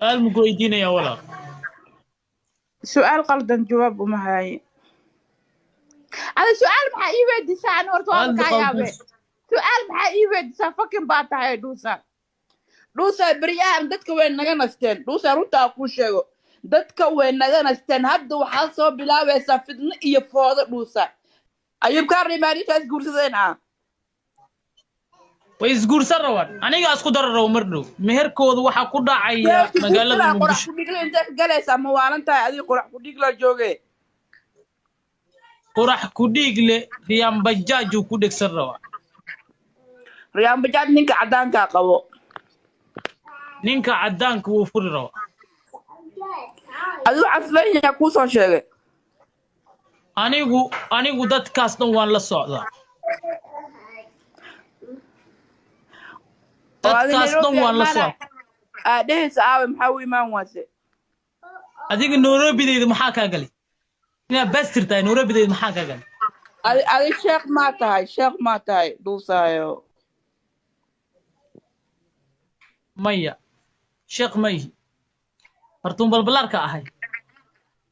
سؤال مقويدين يا ولد. سؤال قلدن جواب وما هاي. هذا سؤال maxaa ii weydiisaa ani horta waaba سؤال kaa بقلدن. yaabe su'aal maxaa ii weydiisaa fakin baa tahay dhuusa beryahan dadka way naga nasteen dhuusa runtaa kuu sheego dadka way naga nasteen hadda waxaa soo bilaabaysaa fidno iyo foodo dhuusa ayub kaa rimaaniintaas guursadeen ويسقور روان أنا أسكو در رو مردو مهركود وحا كودا عيا مقالة qorax المقدش ku dhigla intee ka galaysaa ma waalan tahay adiga qorax ku dhigla jooge قرح كوديغلي ريام بجاجو كودك سر روان riyaan bajaaj ninka cadaankaa qabo نينكا عدانك وفر روان adigu caslanyaa kuu soo sheegay أنيغو داد كاستن وان لسوعدا oo داد adi كاستن nairobi وان imaana لسوعدا dhehaysa aawe maxaa u imaan waase أديك نوروبي دي محاكا قلي إنا بستر تاي نوروبي دي محاكا قلي adi sheekh maa tahay dhuusaayo ميا شيخ مي فرتون بلبلار كأهي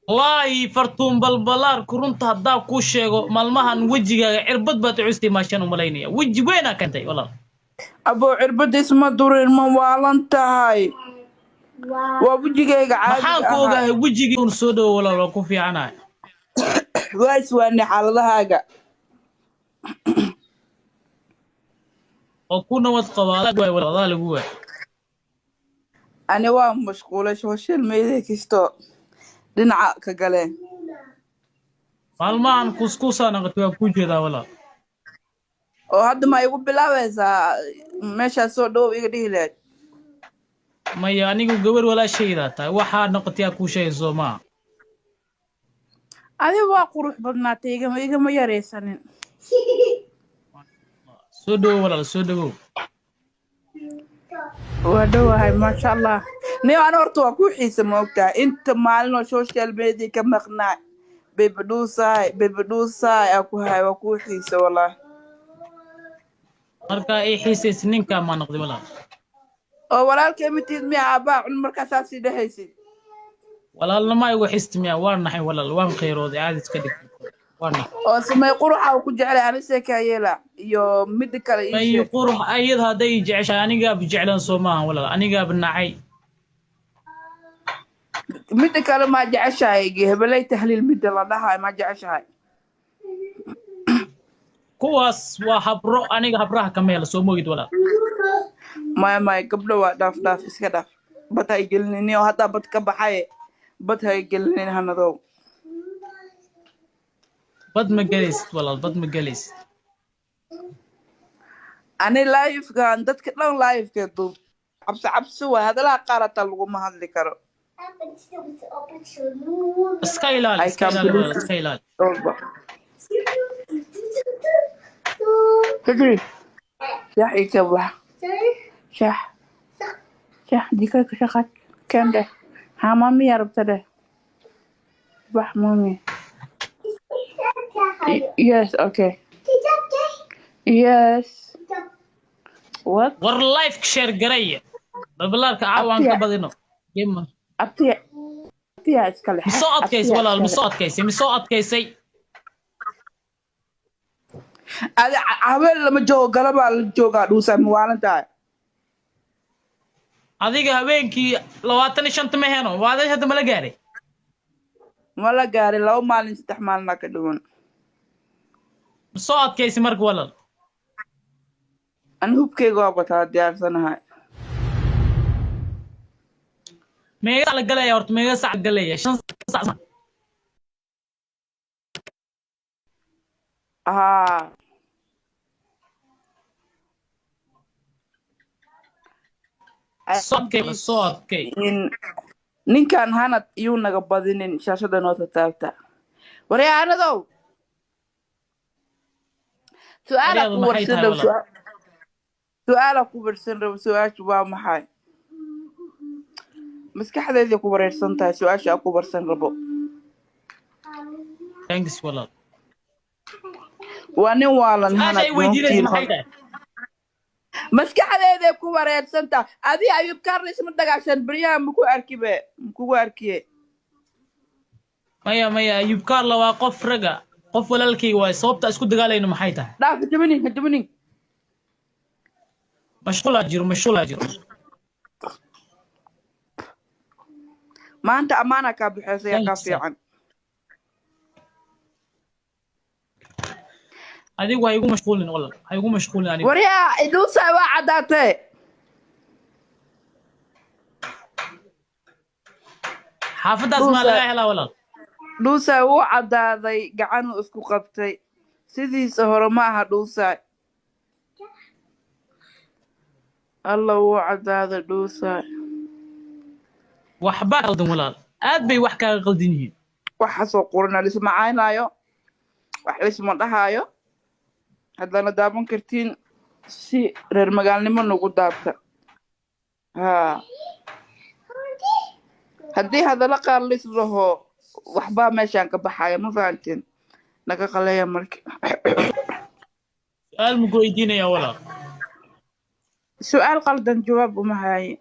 والله فرتون بلبلار كرنت هدا كوشيغو مالمهن وجهي عربد بتعستي ماشان وملاينيا وجه وينك كنتي والله aboo cirbadiis ma durin ma waalan tahay waa wejigayga maxaan caadiga ku ahaa ogahay wejigii uu soo dhawo walaal ku fiicanahay waa iswaani xaaladahaaga oo ku nabad qaba way walaal lagu way ani waa mashquulay social media kisto dhinaca ka galeen maalmahan kuskuusan aqti waa ku jeedaa walaal oo hadda ma igu bilaabaysaa meeshaa soo dhow iga dhihi lahayd maya anigu gabar walaashayda tahay waxaa noqotay ku sheegayso ma adiga waa qurux badnaatay igama yareysanin soo dhawo walaal soo dhawo waa dhowahay maasha allah niyo ana horta waa ku xiisa ma ogtahay inta maalinoo social media ka maqnaa bebadhuusaay aa ku hay waa ku xiisa wallah marka ay xiisays ninka ma noqday walaal oo walaalkay mitiid miya aabaa cun markaasaa sii dhehaysid walaalnimo ay wax istimiya waan naxay walaal waan qeyrooday aad iska dhig waan oo samay quruxa uu ku jeclay anise ka yeela iyo mid kale ii ay sheeg qurux ayad haday jeceshay aniga bi jeclan Soomaa walaal aniga bnacay mid kale ma jeceshahay hebelay tahliil mid la dhahay ma jeceshahay kuwaas waa habro aniga habraha ka meel soo moogid walaal may gabdho waa dhaaf iska dhaaf bad hay gelinin oo hadda bad ka baxay bad hay gelinin hanadow bad ma galaysid walaal bad ma galaysid ani live gaan dadka dhan live ka duub cabsi waa hadalaa qaarata lagu ma hadli karo iska ilaali walaal iska ilaali تدري شح يسوى شح ديك شخت كم ده ها مامي يا رب تده بح مامي yes okay yes what war life share garay balbalka caawaan ka badino gema abtiya iskale soo adkaysay walaal soo adkaysay ada habeen lama joogo galabaa la joogaa dhuusa maalan tahay adiga habeenkii 25 ma heno waad hadda ma la gaaray ma la gaaray 2 maalin 3 maalin ka dhiman soo adkaysay marka walaal an hubkeyga waa bataa diyaarsanahay meega la galaya horta meega sac galaya 5 sac صوتك ninkan hanad iyuu naga badinin shaashada noo taagta waryaanadow su'aala ku barsan rabo su'aashu waa maxay maskaxdeedii ku wareersan tahay su'aasha ku barsan rabo thanks walaal waa nin waalan hanad maskaxdeeda ku wareersanta adii ayub karlis ma dagaashan bariyaha muku arkiye maya ayub kaarla waa qof raga qof walaalkayga waay sababta isku dagaalayno maxay tahay dhaaf jabinin mashquulaa jiro maanta amaana kaa bixisay ka fiican adigu ha igu mashquulin walaal ha igu mashquulin anigu wariyaa iduusa waa cadaatay xaafadaas ma laga helaa walaal dhuusa wuu cadaaday gacanuu isku qabtay sidiisa hore ma aha dhuusa alla wuu cadaaday dhuusa waxba qaldan walaal aad bay wax kaaga qaldan yihiin waxaasoo qurina lisma caynaayo wax lisma dhahaayo haddana daaban kartiin si reer magaalnimo nagu daabta haa haddii hadala qaar lis laho waxbaa meeshaan ka baxaya ma fahanteen naga qaleeya marka su'aal muku weydiinaya walaal su'aal qaldan jawaab uma haaye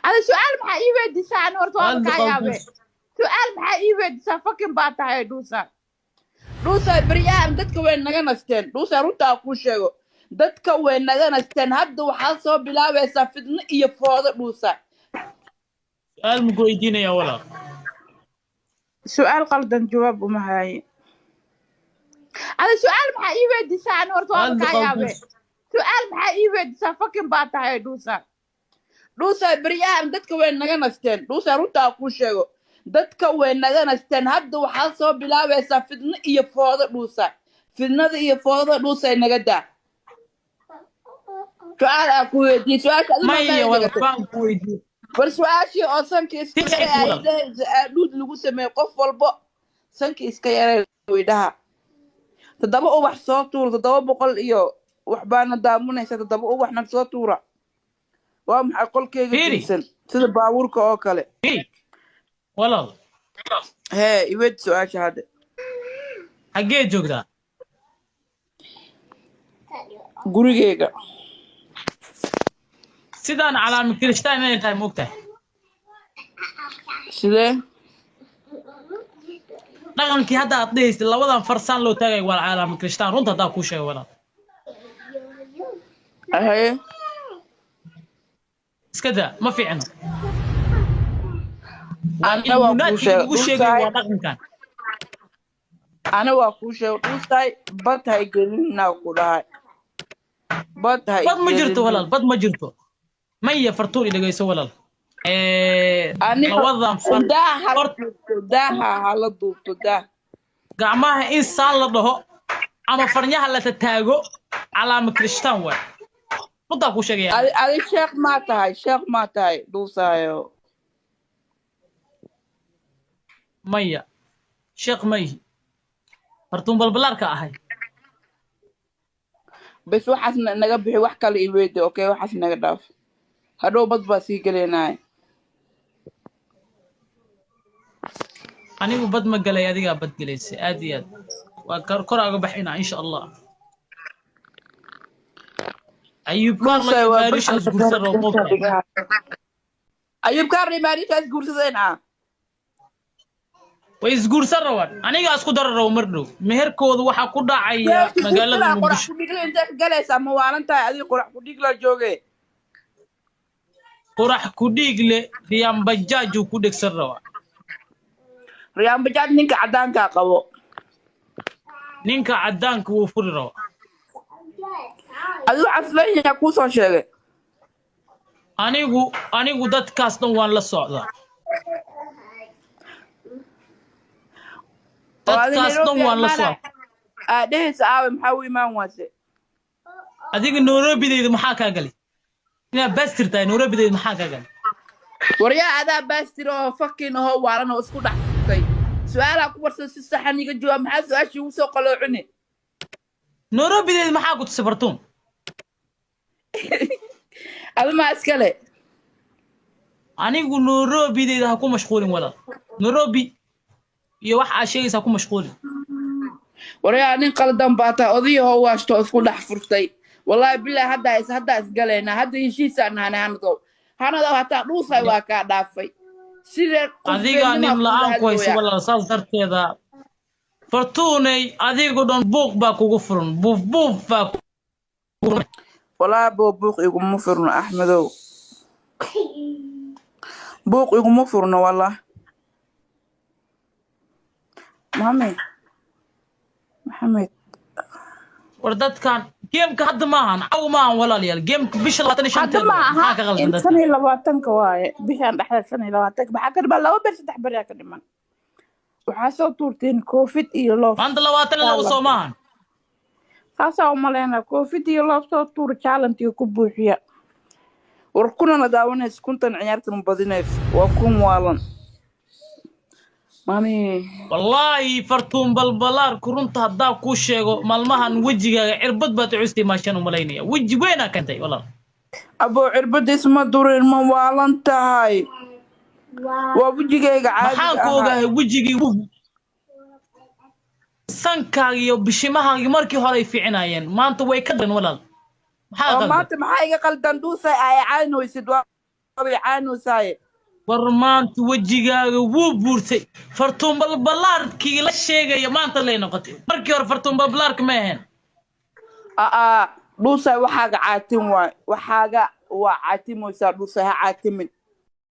ada su'aal maxaa ii weydiisaa ani horta waa kaa yaabe su'aal maxaa ii weydiisaa fakin baa tahay dhuusa baryahan dadka way naga nasteen dhuusa runtaa kuu sheego dadka way naga nasteen hadda waxaad soo bilaabaysaa fidno iyo foodo dhuusa su'aal muku weydiinaya walaal su'aal qaldan jawaab uma haaye ada su'aal maxaa ii weydiisaa ani horta waa kaa yaabe su'aal maxaa ii weydiisaa fakin baa tahay dhuusa baryahan dadka way naga nasteen dhuusa runtaa kuu sheego dadka way naga nasteen hadda waxaad soo bilaabaysaa fidno iyo foodo dhuusa fidnada iyo foodada dhuusa naga daa su'aal aan ku weydiiyey su'aasha war su'aashii oo sankii iska yaray dhuud lagu sameeyey qof walbo sankii iska yaray weydhaha 7 ubax soo tuur 700 iyo waxbaana daamunaysa 7 ubaxna soo tuura waa maxay qolkeyga diisan sida baabuurka oo kale walaal hee iweyd su'aasha hadda xaggee joogtaa gurigeyga sidaan calaamad kiristaan inay tahay moogtahay sidee dhaqankii hadda aad dhehaysid labadan farsaan loo taagay waa calaamad kiristaan runta haddaa kuu sheego walaal haye iska daa ma fiicno ana waa kuu sheegay waa dhaqankan ana waa kuu sheegay dhuusay bad hay gelinaa ku dhahay bad ma jirto walaal bad ma jirto maya fartuun idhagayso walaal labadan daaha hala duubto gacmaha in saan la dhaho ama farnyaha la tataago calaamad kiristaan waay runtaa kuu sheegaya adi sheekh maa tahay dhuusayo maya sheekh mayhi fartuun balbalaarka ahay bes waxaas naga bixi wax kale ii weydi okay waxaas naga dhaaf hadhow bad baa sii geleynaya anigu bad ma galay adigaa bad gelaysay aad iyo aad waa kor aga baxina insha allah ayub kaarle maarishaas guursadeen way isguursan rawaan aniga isku dara raw mar dhow meherkooda waxaa ku dhacaya magaalada muqdisho intee ka galaysaa ma waalan tahay adiga qorax ku dhig la jooge qorax ku dhiigle riyaan bajaajuu ku dhegsan rawaa riyaan bajaaj ninka caddaankaa qabo ninka caddaanka wuu furi rawaa adigu casleeyaa kuu soo sheegay anigu dadkaas dhan waan la socdaa dadkaas dhan waan la socdaa dhehaysa aawe maxaa u imaan waase adiga nairobideyda maxaa kaa galay inaad baastir tahay nairobideyda maxaa kaa galay waryaa adaa baastir oo fakin ahoo waalan oo isku dhex sugtay su'aalaa ku warsan si saxan iga jawaab maxaa su'aashii ugu soo qaloocine nairobideyda maxaa ku tusay fartuun adimaa iskale anigu nairobideyda ha ku mashquulin walaal nairobi iyo wax aad sheegaysaa ku mashquulin waryaa nin qaldan baa tahay odayahoo waashto isku dhex furtay والله بالله هدا اسقلينا هدا يشيسان هانا hataa dhuusay waa kaa dhaafay sidee adiga qofbeennima nin kuula la'aan ku hayso hadlooya walaal saas darteeda fartuunay adigu dhan buuq baa kugu furan buuf buuf baa walaa buuq iguma furno axmedow buuq iguma furno wallah maxamed war dadkan geemka hadda maahan caw maahan walaalayaal geemka bisha 25 hadda ma aha maxaa ka qaldan in dadka 25 waaye bishaan dhexda 25 maxaa ka dhiman 2 ber 3 ber ka dhiman waxaa soo tuurteen covid iyo loof maanta 22 soo maahan saasaa u maleyna covid iyo loof soo tuur challenge ku buuxiya war kuna daawanaysa kuntan ciyaartan badinays waa kun waalan mami wallahi fartuun balbalaar kurunta hadaa ku sheego maalmahan wajigaaga cirbad baad custii maashan u maleynaya waji weena kantay walaal abo cirbadis ma durin ma waalan tahay waa wajigayga caadi maxaan ku ogahay wajigii sankaaga iyo bishimahaagii markii hore ay fiicinaayeen maanta way ka dhan walaal maxaa qaldan maanta maxaa iga qaldan dhuusay ay caanaysid waa caanaysaay war maanta wajigaaga wuu buurtay fartuun balbalaarkii la sheegaya maanta lay noqotay markii hore fartuun balbalaarka ma ahayn dhuusay waxaaga caatin waay waxaaga waa caatimaysaa dhuusay ha caatimin